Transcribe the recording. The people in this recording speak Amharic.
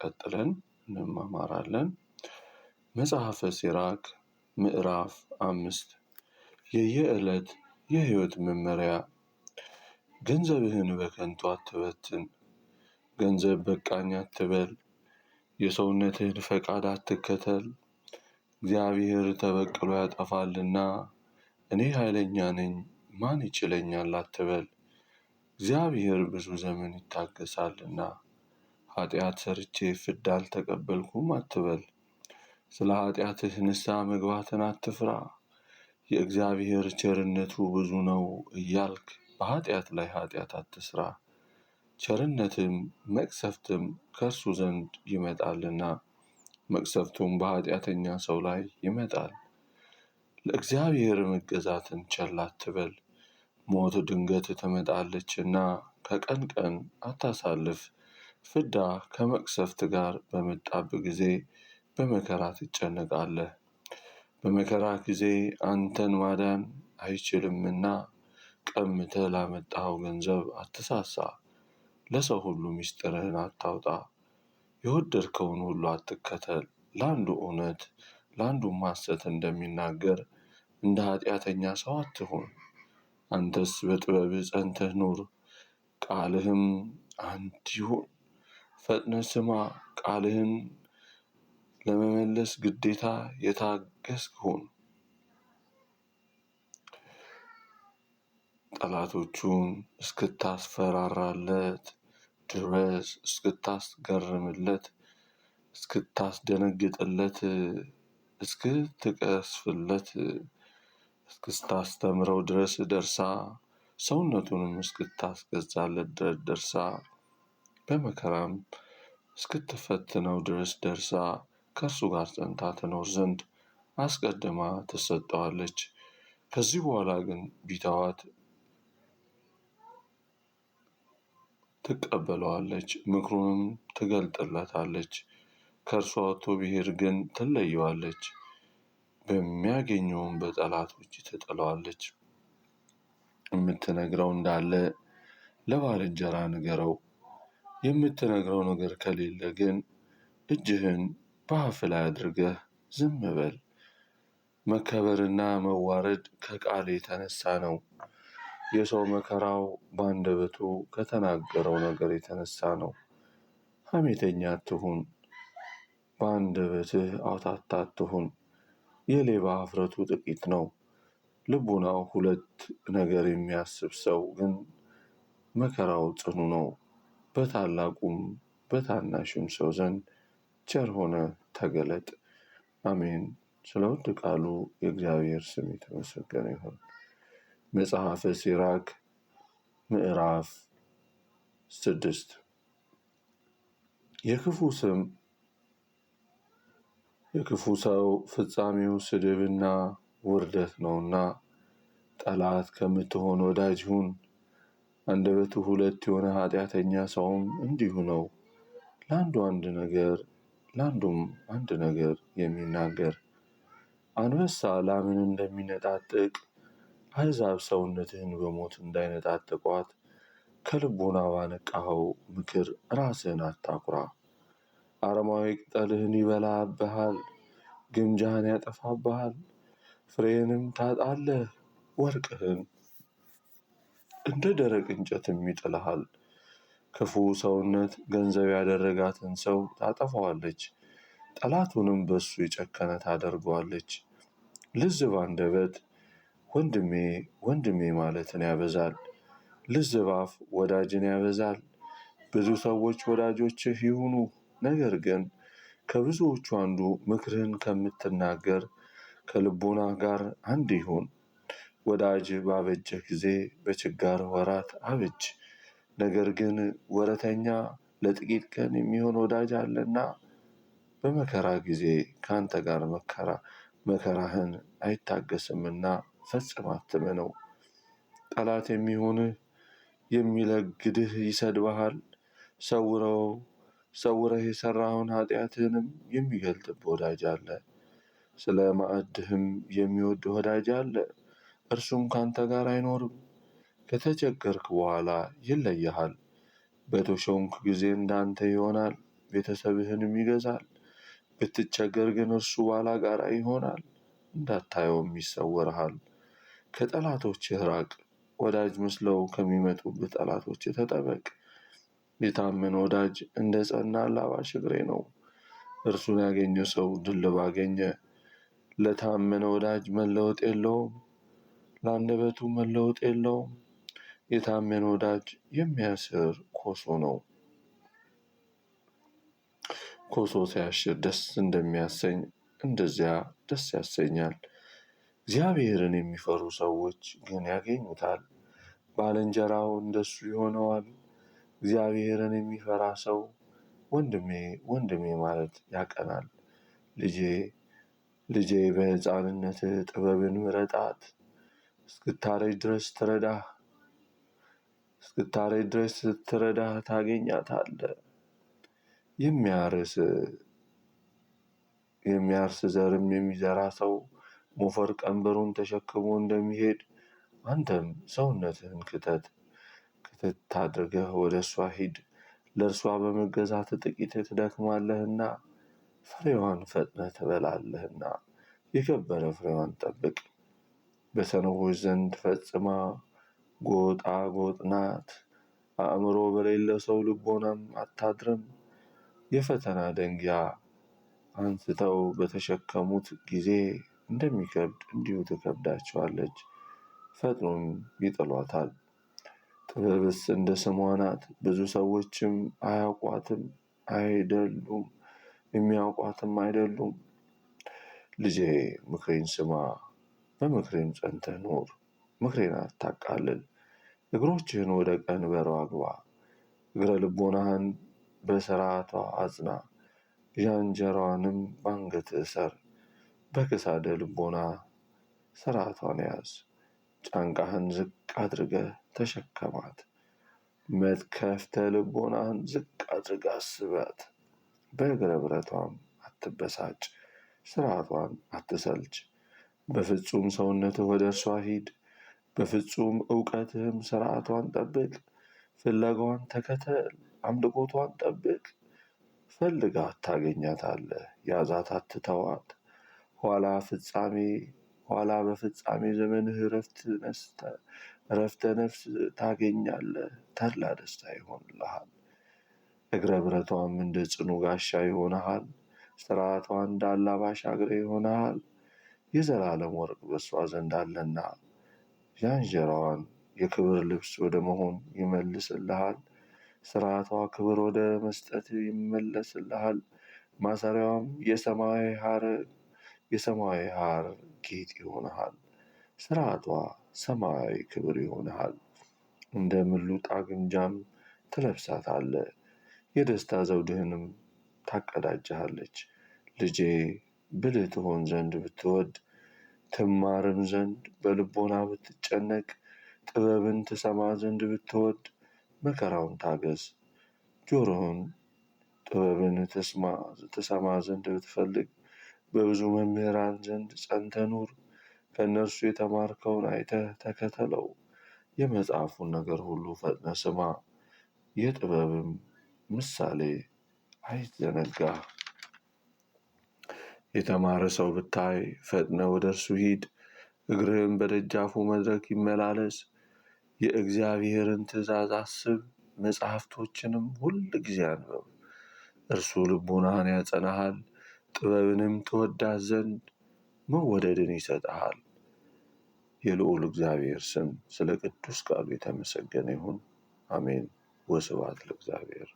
ቀጥለን እንማማራለን። መጽሐፈ ሲራክ ምዕራፍ 5 የየዕለት የሕይወት መመሪያ። ገንዘብህን በከንቱ አትበትን፣ ገንዘብ በቃኝ አትበል፣ የሰውነትህን ፈቃድ አትከተል። እግዚአብሔር ተበቅሎ ያጠፋልና እኔ ኃይለኛ ነኝ ማን ይችለኛል አትበል። እግዚአብሔር ብዙ ዘመን ይታገሳልና ኃጢአት ሰርቼ ፍዳ አልተቀበልኩም አትበል። ስለ ኃጢአትህ ንስሐ መግባትን አትፍራ። የእግዚአብሔር ቸርነቱ ብዙ ነው እያልክ በኃጢአት ላይ ኃጢአት አትስራ። ቸርነትም መቅሰፍትም ከእርሱ ዘንድ ይመጣልና መቅሰፍቱም በኃጢአተኛ ሰው ላይ ይመጣል። ለእግዚአብሔር መገዛትን ቸል አትበል፣ ሞት ድንገት ትመጣለችና ከቀን ቀን አታሳልፍ። ፍዳ ከመቅሰፍት ጋር በመጣብህ ጊዜ በመከራ ትጨነቃለህ። በመከራ ጊዜ አንተን ማዳን አይችልምና ቀምተህ ላመጣኸው ገንዘብ አትሳሳ። ለሰው ሁሉ ምስጢርህን አታውጣ። የወደድከውን ሁሉ አትከተል። ለአንዱ እውነት ለአንዱም ሐሰት እንደሚናገር እንደ ኃጢአተኛ ሰው አትሁን። አንተስ በጥበብህ ጸንተህ ኑር፣ ቃልህም አንድ ይሁን። ፈጥነህ ስማ፣ ቃልህን ለመመለስ ግዴታ የታገስክ ሁን። ጠላቶቹን እስክታስፈራራለት ድረስ፣ እስክታስገርምለት፣ እስክታስደነግጥለት፣ እስክትቀስፍለት፣ እስክታስተምረው ድረስ ደርሳ፣ ሰውነቱንም እስክታስገዛለት ድረስ ደርሳ፣ በመከራም እስክትፈትነው ድረስ ደርሳ ከእርሱ ጋር ጸንታ ትኖር ዘንድ አስቀድማ ትሰጠዋለች። ከዚህ በኋላ ግን ቢተዋት ትቀበለዋለች፣ ምክሩንም ትገልጥለታለች። ከእርሷ ወጥቶ ብሄር ግን ትለየዋለች፣ በሚያገኘውም በጠላቶች ትጥለዋለች። የምትነግረው እንዳለ ለባልንጀራ ንገረው። የምትነግረው ነገር ከሌለ ግን እጅህን በአፍህ ላይ አድርገህ ዝም በል። መከበርና መዋረድ ከቃል የተነሳ ነው። የሰው መከራው በአንደበቱ ከተናገረው ነገር የተነሳ ነው። ሐሜተኛ አትሁን፣ በአንደበትህ አውታታ አትሁን። የሌባ ኀፍረቱ ጥቂት ነው፣ ልቡናው ሁለት ነገር የሚያስብ ሰው ግን መከራው ጽኑ ነው። በታላቁም በታናሽም ሰው ዘንድ ቸር ሆነህ ተገለጥ። አሜን። ስለ ውድ ቃሉ የእግዚአብሔር ስም የተመሰገነ ይሁን። መጽሐፈ ሲራክ ምዕራፍ 6 የክፉ ሰው ፍጻሜው ስድብና ውርደት ነውና ጠላት ከምትሆን ወዳጅ ሁን። አንደበቱ ሁለት የሆነ ኃጢአተኛ ሰውም እንዲሁ ነው፣ ለአንዱ አንድ ነገር ለአንዱም አንድ ነገር የሚናገር። አንበሳ ላምን እንደሚነጣጥቅ አሕዛብ ሰውነትህን በሞት እንዳይነጣጥቋት ከልቡና ባነቃኸው ምክር ራስህን አታኩራ። አረማዊ ቅጠልህን ይበላብሃል፣ ግምጃህን ያጠፋብሃል፣ ፍሬህንም ታጣለህ። ወርቅህን እንደ ደረቅ እንጨትም ይጥልሃል። ክፉ ሰውነት ገንዘብ ያደረጋትን ሰው ታጠፋዋለች፣ ጠላቱንም በሱ የጨከነ ታደርገዋለች። ልዝብ አንደበት ወንድሜ ወንድሜ ማለትን ያበዛል፣ ልዝብ አፍ ወዳጅን ያበዛል። ብዙ ሰዎች ወዳጆችህ ይሁኑ፣ ነገር ግን ከብዙዎቹ አንዱ ምክርህን ከምትናገር ከልቡና ጋር አንድ ይሁን። ወዳጅ ባበጀህ ጊዜ በችጋር ወራት አብጅ። ነገር ግን ወረተኛ ለጥቂት ቀን የሚሆን ወዳጅ አለና በመከራ ጊዜ ከአንተ ጋር መከራህን አይታገስምና ፈጽም አትመነው። ጠላት የሚሆንህ የሚለግድህ ይሰድብሃል፣ ሰውረህ የሠራኸውን ኃጢአትህንም የሚገልጥብህ ወዳጅ አለ። ስለ ማዕድህም የሚወድ ወዳጅ አለ፣ እርሱም ካንተ ጋር አይኖርም። ከተቸገርክ በኋላ ይለይሃል፣ በተሾምክ ጊዜ እንዳንተ ይሆናል። ቤተሰብህንም ይገዛል። ብትቸገር ግን እርሱ ባላጋራ ይሆናል፣ እንዳታየውም ይሰወርሃል። ከጠላቶችህ ራቅ፣ ወዳጅ መስለው ከሚመጡብህ ጠላቶችህ ተጠበቅ። የታመነ ወዳጅ እንደ ጸና አላባሽ እግሬ ነው። እርሱን ያገኘ ሰው ድል ባገኘ። ለታመነ ወዳጅ መለወጥ የለውም፣ ለአንደበቱ መለወጥ የለውም። የታመነ ወዳጅ የሚያስር ኮሶ ነው። ኮሶ ሲያሽር ደስ እንደሚያሰኝ እንደዚያ ደስ ያሰኛል። እግዚአብሔርን የሚፈሩ ሰዎች ግን ያገኙታል፣ ባልንጀራው እንደሱ ይሆነዋል። እግዚአብሔርን የሚፈራ ሰው ወንድሜ ወንድሜ ማለት ያቀናል። ልጄ በሕፃንነትህ ጥበብን ምረጣት፣ እስክታረጅ ድረስ ስትረዳህ ታገኛታለህ። የሚያርስ ዘርም የሚዘራ ሰው ሞፈር ቀንበሩን ተሸክሞ እንደሚሄድ አንተም ሰውነትህን ክትት አድርገህ ወደ እርሷ ሂድ። ለእርሷ በመገዛት ጥቂት ትደክማለህና ፍሬዋን ፈጥነህ ትበላለህና የከበረ ፍሬዋን ጠብቅ። በሰነፎች ዘንድ ፈጽማ ጎጣጎጥ ናት፣ አእምሮ በሌለው ሰው ልቦናም አታድርም። የፈተና ደንጊያ አንስተው በተሸከሙት ጊዜ እንደሚከብድ እንዲሁ ትከብዳቸዋለች፣ ፈጥኖም ይጥሏታል። ጥበብስ እንደ ስሟ ናት፣ ብዙ ሰዎችም የሚያውቋትም አይደሉም። ልጄ ምክሬን ስማ፣ በምክሬም ጸንተህ ኑር። ምክሬን አታቃልል፣ እግሮችህን ወደ ቀንበሯ አግባ። እግረ ልቦናህን በሥርዓቷ አጽና፣ ዣንጀራዋንም በአንገትህ እሰር። በክሳደ ልቦና ሥርዓቷን ያዝ፣ ጫንቃህን ዝቅ አድርገህ ተሸከማት። መትከፍተ ልቦናህን ዝቅ አድርገህ አስባት። በእግረ ብረቷም አትበሳጭ፣ ሥርዓቷን አትሰልች። በፍጹም ሰውነትህ ወደ እርሷ ሂድ፣ በፍጹም ዕውቀትህም ሥርዓቷን ጠብቅ። ፍለጋዋን ተከተል፣ አምልኮቷን ጠብቅ። ፈልጋት ታገኛታለህ፣ ያዛት አትተዋት። ኋላ በፍጻሜ ዘመንህ ዕረፍተ ነፍስ ታገኛለህ፣ ተድላ ደስታ ይሆንልሃል። እግረ ብረቷም እንደ ጽኑ ጋሻ ይሆንሃል፣ ሥርዓቷ እንደ አላባሽ አግሬ ይሆንሃል። የዘላለም ወርቅ በእርሷ ዘንድ አለና ዣንጀራዋን የክብር ልብስ ወደ መሆን ይመልስልሃል። ሥርዓቷ ክብር ወደ መስጠት ይመለስልሃል። ማሰሪያዋም የሰማያዊ ሐር ጌጥ ይሆንሃል። ሥርዓቷ ሰማያዊ ክብር ይሆንሃል። እንደ ምሉጣ ግምጃም ትለብሳታለህ፣ የደስታ ዘውድህንም ታቀዳጅሃለች። ልጄ ብልህ ትሆን ዘንድ ብትወድ፣ ትማርም ዘንድ በልቦና ብትጨነቅ፣ ጥበብን ትሰማ ዘንድ ብትወድ መከራውን ታገስ። ጆሮህን ጥበብን ትሰማ ዘንድ ብትፈልግ በብዙ መምህራን ዘንድ ጸንተህ ኑር። ከእነርሱ የተማርከውን አይተህ ተከተለው። የመጽሐፉን ነገር ሁሉ ፈጥነህ ስማ፣ የጥበብም ምሳሌ አይዘነጋህ። የተማረ ሰው ብታይ ፈጥነህ ወደ እርሱ ሂድ፣ እግርህም በደጃፉ መድረክ ይመላለስ። የእግዚአብሔርን ትእዛዝ አስብ፣ መጽሐፍቶችንም ሁል ጊዜ አንብብ። እርሱ ልቡናህን ያጸናሃል፣ ጥበብንም ትወዳት ዘንድ መወደድን ይሰጥሃል። የልዑል እግዚአብሔር ስም ስለ ቅዱስ ቃሉ የተመሰገነ ይሁን። አሜን። ወስብሐት ለእግዚአብሔር።